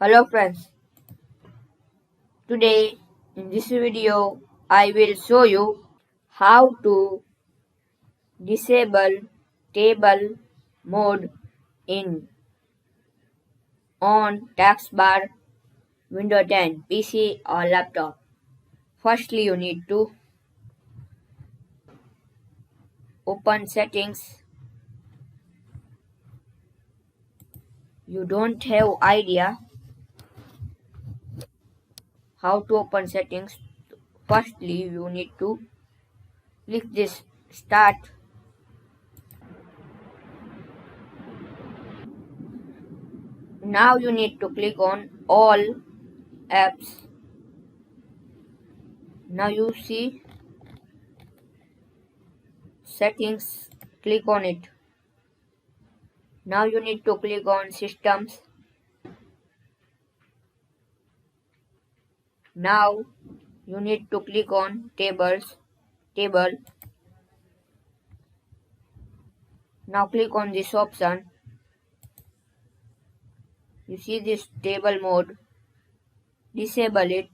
Hello friends, today in this video I will show you how to disable table mode in on taskbar Windows 10 PC or laptop. Firstly you need to open settings. You don't have idea how to open settings. Firstly you need to click this start. Now you need to click on all apps. Now you see settings, click on it. Now you need to click on systems. Now you need to click on table. Now click on this option. You see this table mode. Disable it.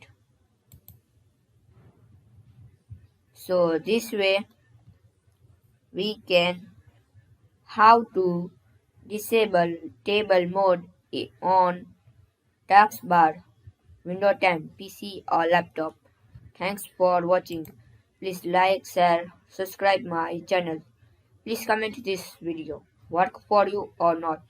So this way we can how to disable table mode on taskbar Windows 10 PC or laptop. Thanks for watching. Please like, share, subscribe my channel. Please comment this video. Work for you or not.